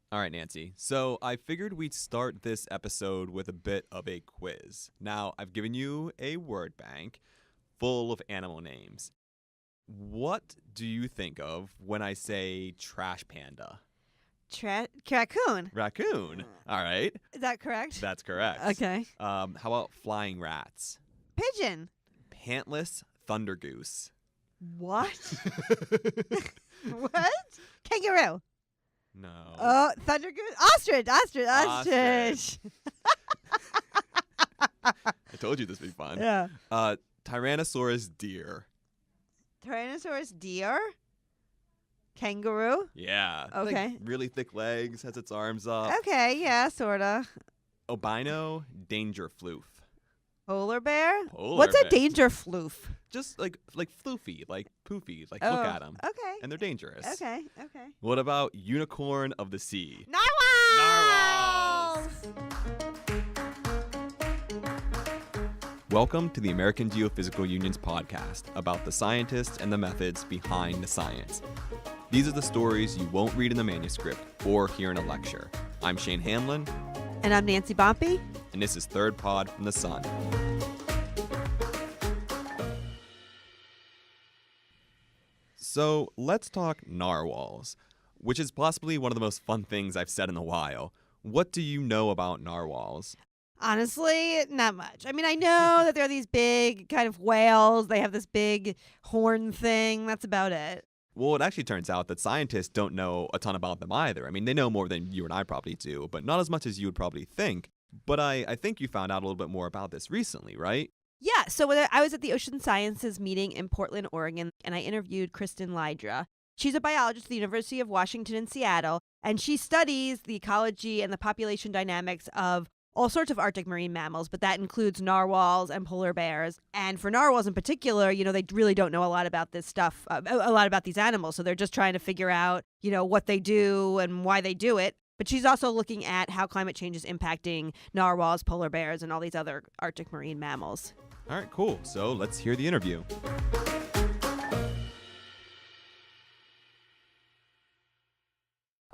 All right, Nancy. So I figured we'd start this episode with a bit of a quiz. Now, I've given you a word bank full of animal names. What do you think of when I say trash panda? Raccoon. Raccoon. All right. Is that correct? That's correct. Okay. How about flying rats? Pigeon. Pantless thunder goose. What? What? Kangaroo. No. Oh, thunder goose. Ostrich. Ostrich. I told you this would be fun. Yeah. Tyrannosaurus deer. Tyrannosaurus deer. Kangaroo. Yeah. Okay. Like really thick legs, has its arms up. Okay, yeah, sorta. Albino danger floof. Polar bear. Polar What's bear. a danger floof? Just like floofy, like poofy, like Oh, look at them. Okay. And they're dangerous. Okay. What about unicorn of the sea? Narwhals. Welcome to the American Geophysical Union's podcast about the scientists and the methods behind the science. These are the stories you won't read in the manuscript or hear in a lecture. I'm Shane Hanlon. And I'm Nanci Bompey. And this is Third Pod from the Sun. So let's talk narwhals, which is possibly one of the most fun things I've said in a while. What do you know about narwhals? Honestly, not much. I mean, I know that they're these big kind of whales. They have this big horn thing. That's about it. Well, it actually turns out that scientists don't know a ton about them either. I mean, they know more than you and I probably do, but not as much as you would probably think. But I think you found out a little bit more about this recently, right? Yeah, so when I was at the Ocean Sciences meeting in Portland, Oregon, and I interviewed Kristin Laidre. She's a biologist at the University of Washington in Seattle, and she studies the ecology and the population dynamics of all sorts of Arctic marine mammals, but that includes narwhals and polar bears. And for narwhals in particular, they really don't know a lot about this stuff, a lot about these animals. So they're just trying to figure out, what they do and why they do it. But she's also looking at how climate change is impacting narwhals, polar bears, and all these other Arctic marine mammals. All right, cool. So let's hear the interview.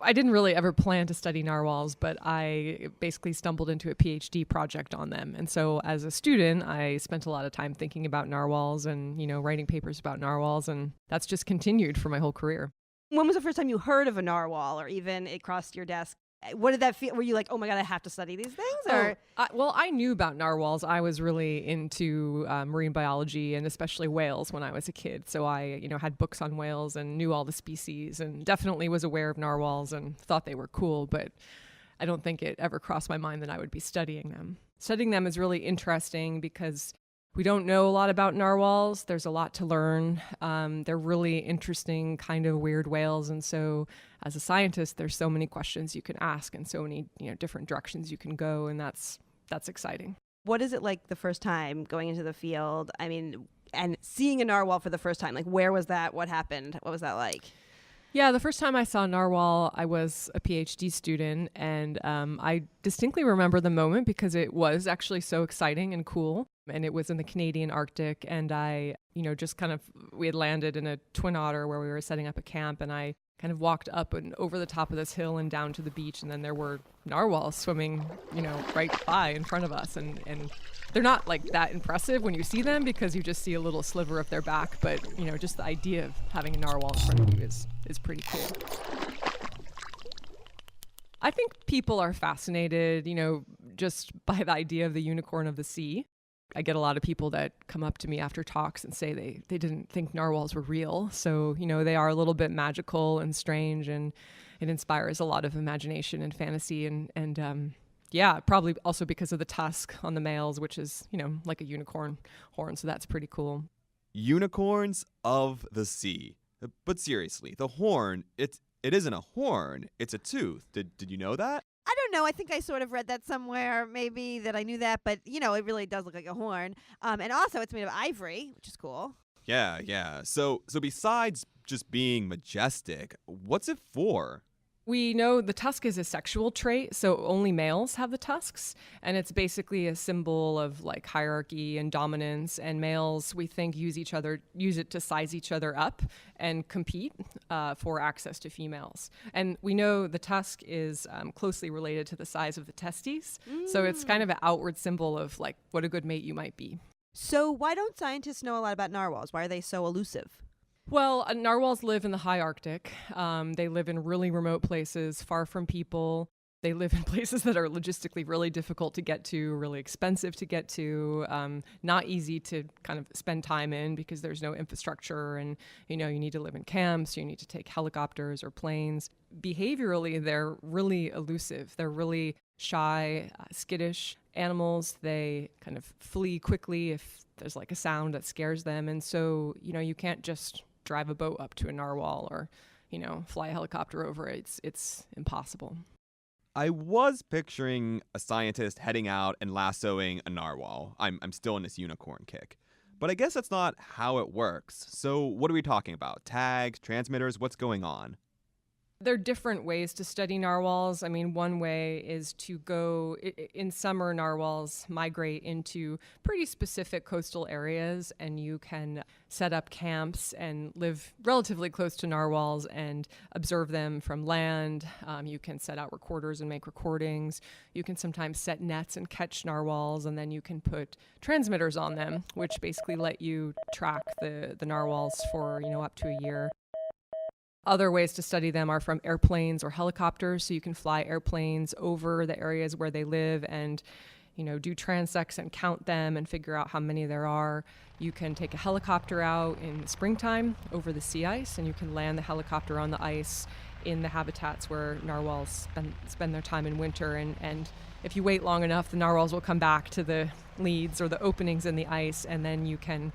I didn't really ever plan to study narwhals, but I basically stumbled into a PhD project on them. And so as a student, I spent a lot of time thinking about narwhals and, writing papers about narwhals. And that's just continued for my whole career. When was the first time you heard of a narwhal or even it crossed your desk? What did that feel? Were you like, oh my God, I have to study these things? Or I knew about narwhals. I was really into marine biology and especially whales when I was a kid. So I, had books on whales and knew all the species and definitely was aware of narwhals and thought they were cool. But I don't think it ever crossed my mind that I would be studying them. Studying them is really interesting because we don't know a lot about narwhals. There's a lot to learn. They're really interesting, kind of weird whales. And so as a scientist, there's so many questions you can ask and so many, different directions you can go. And that's exciting. What is it like the first time going into the field? I mean, and seeing a narwhal for the first time, like where was that? What happened? What was that like? Yeah, the first time I saw narwhal, I was a PhD student, and I distinctly remember the moment because it was actually so exciting and cool. And it was in the Canadian Arctic, and I, we had landed in a twin otter where we were setting up a camp, and I kind of walked up and over the top of this hill and down to the beach, and then there were narwhals swimming, right by in front of us, and they're not like that impressive when you see them because you just see a little sliver of their back, but just the idea of having a narwhal in front of you is pretty cool. I think people are fascinated, just by the idea of the unicorn of the sea. I get a lot of people that come up to me after talks and say they didn't think narwhals were real. So, they are a little bit magical and strange, and it inspires a lot of imagination and fantasy. And probably also because of the tusk on the males, which is, like a unicorn horn. So that's pretty cool. Unicorns of the sea. But seriously, the horn, it isn't a horn, it's a tooth. Did you know that? I don't know. I think I sort of read that somewhere, maybe that I knew that, but it really does look like a horn. And also it's made of ivory, which is cool. Yeah. So besides just being majestic, what's it for? We know the tusk is a sexual trait, so only males have the tusks, and it's basically a symbol of like hierarchy and dominance. And males, we think, use it to size each other up and compete for access to females. And we know the tusk is closely related to the size of the testes, so it's kind of an outward symbol of like what a good mate you might be. So why don't scientists know a lot about narwhals? Why are they so elusive? Well, narwhals live in the high Arctic. They live in really remote places, far from people. They live in places that are logistically really difficult to get to, really expensive to get to, not easy to kind of spend time in because there's no infrastructure, and you need to live in camps, you need to take helicopters or planes. Behaviorally, they're really elusive. They're really shy, skittish animals. They kind of flee quickly if there's like a sound that scares them, and so you can't just drive a boat up to a narwhal or fly a helicopter over it. It's impossible. I was picturing a scientist heading out and lassoing a narwhal. I'm still in this unicorn kick. But I guess that's not how it works. So what are we talking about? Tags, transmitters, what's going on? There are different ways to study narwhals. I mean, one way is to go, in summer, narwhals migrate into pretty specific coastal areas, and you can set up camps and live relatively close to narwhals and observe them from land. You can set out recorders and make recordings. You can sometimes set nets and catch narwhals, and then you can put transmitters on them, which basically let you track the narwhals for, up to a year. Other ways to study them are from airplanes or helicopters. So you can fly airplanes over the areas where they live and, do transects and count them and figure out how many there are. You can take a helicopter out in the springtime over the sea ice, and you can land the helicopter on the ice in the habitats where narwhals spend their time in winter. And if you wait long enough, the narwhals will come back to the leads or the openings in the ice, and then you can,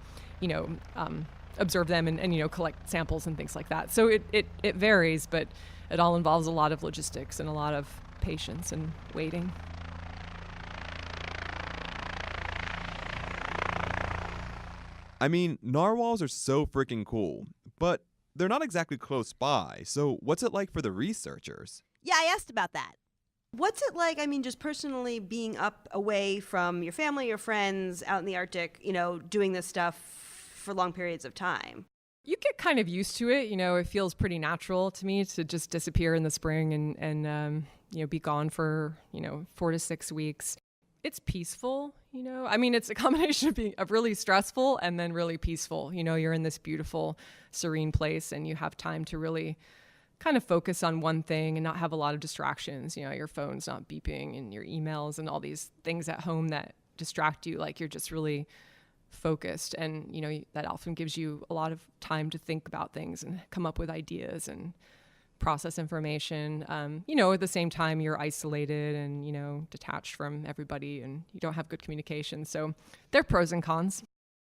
observe them and collect samples and things like that. So it varies, but it all involves a lot of logistics and a lot of patience and waiting. I mean, narwhals are so freaking cool, but they're not exactly close by. So what's it like for the researchers? Yeah, I asked about that. What's it like, just personally being up away from your family, your friends, out in the Arctic, doing this stuff for long periods of time? You get kind of used to it. It feels pretty natural to me to just disappear in the spring and be gone for, 4 to 6 weeks. It's peaceful, it's a combination of being really stressful and then really peaceful. You're in this beautiful, serene place and you have time to really kind of focus on one thing and not have a lot of distractions. Your phone's not beeping and your emails and all these things at home that distract you. Like you're just really focused, and that often gives you a lot of time to think about things and come up with ideas and process information. At the same time you're isolated and detached from everybody and you don't have good communication. So there are pros and cons.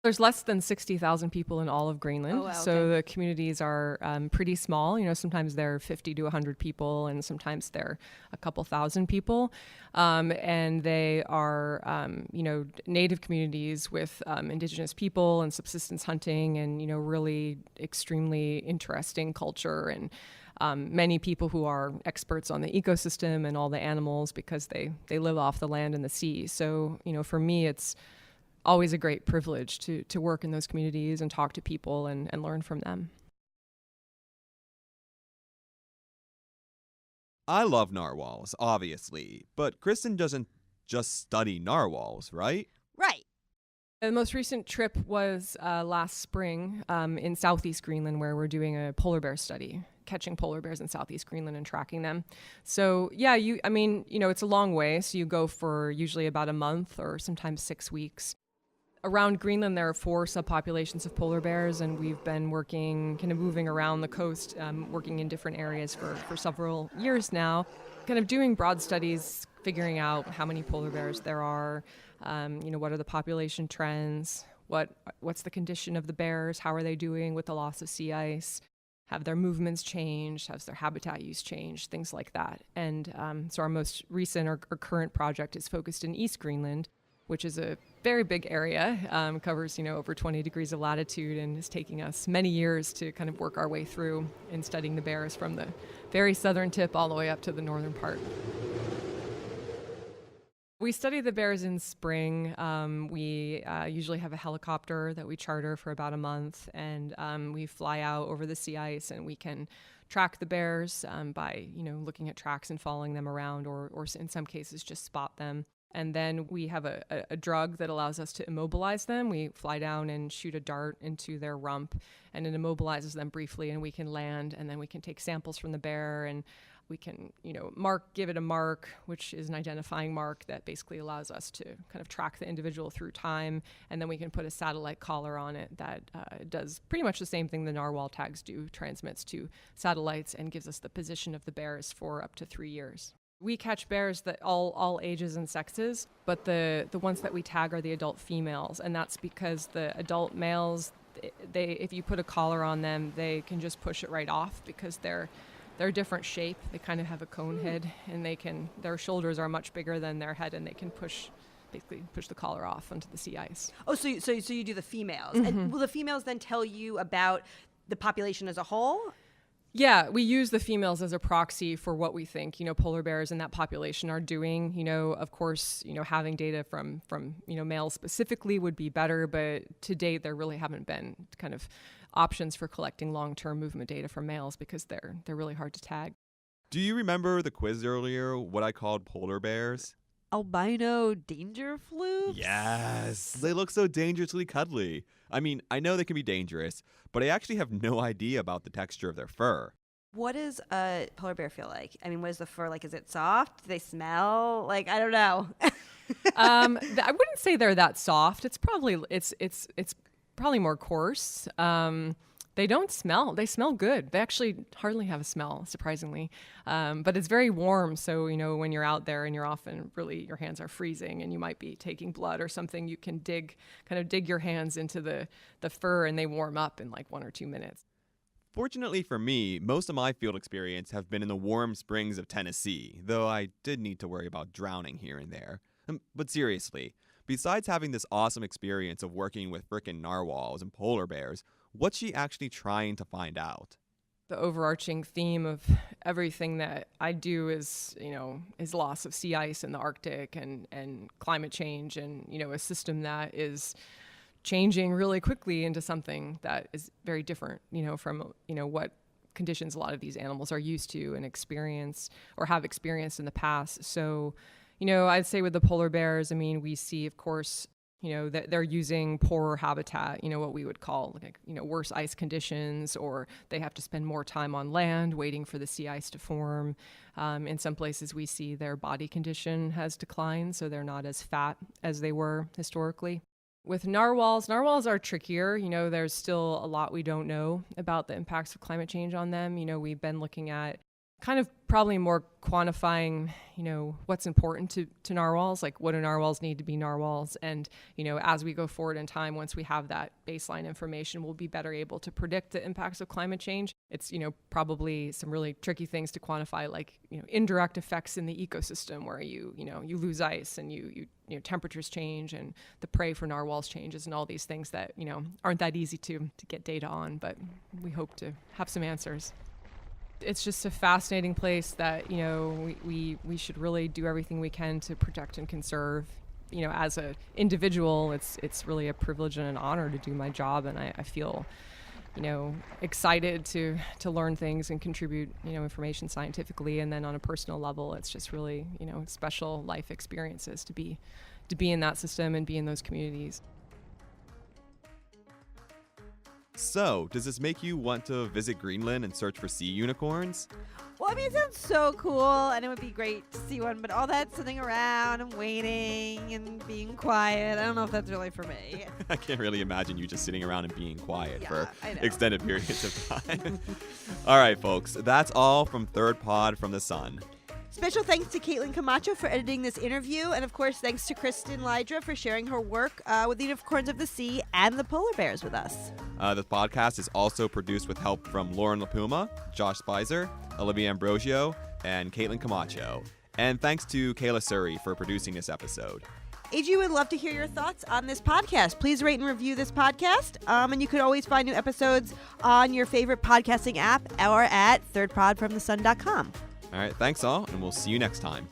There's less than 60,000 people in all of Greenland. Oh, wow, so the communities are pretty small. Sometimes they're 50 to 100 people, and sometimes they're a couple thousand people. And they are, native communities with indigenous people and subsistence hunting and, really extremely interesting culture and many people who are experts on the ecosystem and all the animals because they live off the land and the sea. So, for me, it's always a great privilege to work in those communities and talk to people and learn from them. I love narwhals, obviously, but Kristin doesn't just study narwhals, right? Right. The most recent trip was last spring in Southeast Greenland, where we're doing a polar bear study, catching polar bears in Southeast Greenland and tracking them. So yeah, it's a long way. So you go for usually about a month or sometimes 6 weeks. Around Greenland, there are 4 subpopulations of polar bears, and we've been working, kind of moving around the coast, working in different areas for several years now, kind of doing broad studies, figuring out how many polar bears there are, what are the population trends, what's the condition of the bears, how are they doing with the loss of sea ice, have their movements changed, has their habitat use changed, things like that. And so our most recent or current project is focused in East Greenland. which is a very big area, covers, over 20 degrees of latitude, and is taking us many years to kind of work our way through in studying the bears from the very southern tip all the way up to the northern part. We study the bears in spring. We usually have a helicopter that we charter for about a month, and we fly out over the sea ice, and we can track the bears by, looking at tracks and following them around, or in some cases just spot them. And then we have a drug that allows us to immobilize them. We fly down and shoot a dart into their rump, and it immobilizes them briefly, and we can land, and then we can take samples from the bear, and we can, give it a mark, which is an identifying mark that basically allows us to kind of track the individual through time. And then we can put a satellite collar on it that does pretty much the same thing the narwhal tags do, transmits to satellites and gives us the position of the bears for up to 3 years. We catch bears that all ages and sexes, but the ones that we tag are the adult females, and that's because the adult males, if you put a collar on them, they can just push it right off because they're a different shape. They kind of have a cone head, and their shoulders are much bigger than their head, and they can push the collar off onto the sea ice. Oh, so you do the females. Mm-hmm. And will the females then tell you about the population as a whole? Yeah, we use the females as a proxy for what we think, polar bears in that population are doing. Of course, having data from males specifically would be better, but to date, there really haven't been kind of options for collecting long-term movement data from males because they're really hard to tag. Do you remember the quiz earlier, what I called polar bears? Albino danger flukes? Yes. They look so dangerously cuddly. I mean, I know they can be dangerous, but I actually have no idea about the texture of their fur. What does a polar bear feel like? I mean, what is the fur like? Is it soft? Do they smell? I don't know. I wouldn't say they're that soft. It's probably more coarse. They don't smell. They smell good. They actually hardly have a smell, surprisingly. But it's very warm. So, when you're out there and you're often your hands are freezing and you might be taking blood or something, you can dig your hands into the fur and they warm up in 1 or 2 minutes. Fortunately for me, most of my field experience have been in the warm springs of Tennessee, though I did need to worry about drowning here and there. But seriously, besides having this awesome experience of working with frickin' narwhals and polar bears, what's she actually trying to find out? The overarching theme of everything that I do is loss of sea ice in the Arctic and climate change and, a system that is changing really quickly into something that is very different, from, what conditions a lot of these animals are used to and experience or have experienced in the past. So, I'd say with the polar bears, we see, of course, that they're using poorer habitat, what we would call worse ice conditions, or they have to spend more time on land waiting for the sea ice to form. In some places we see their body condition has declined, so they're not as fat as they were historically. With narwhals are trickier. There's still a lot we don't know about the impacts of climate change on them. We've been looking at kind of probably more quantifying, what's important to narwhals, what do narwhals need to be narwhals. And, as we go forward in time, once we have that baseline information, we'll be better able to predict the impacts of climate change. It's, probably some really tricky things to quantify, indirect effects in the ecosystem where you lose ice and you temperatures change and the prey for narwhals changes and all these things that, aren't that easy to get data on, but we hope to have some answers. It's just a fascinating place that, we should really do everything we can to protect and conserve. As an individual, it's really a privilege and an honor to do my job, and I feel, excited to learn things and contribute, information scientifically. And then on a personal level, it's just really, special life experiences to be in that system and be in those communities. So, does this make you want to visit Greenland and search for sea unicorns? Well, it sounds so cool, and it would be great to see one, but all that sitting around and waiting and being quiet, I don't know if that's really for me. I can't really imagine you just sitting around and being quiet for I know. extended periods of time. All right, folks, that's all from Third Pod from the Sun. Special thanks to Caitlin Camacho for editing this interview, and of course thanks to Kristin Laidre for sharing her work with the unicorns of the sea and the polar bears with us. The podcast is also produced with help from Lauren LaPuma, Josh Spicer, Olivia Ambrosio, and Caitlin Camacho. And thanks to Kayla Surrey for producing this episode. AG would love to hear your thoughts on this podcast. Please rate and review this podcast. And you could always find new episodes on your favorite podcasting app or at thirdpodfromthesun.com. All right, thanks all, and we'll see you next time.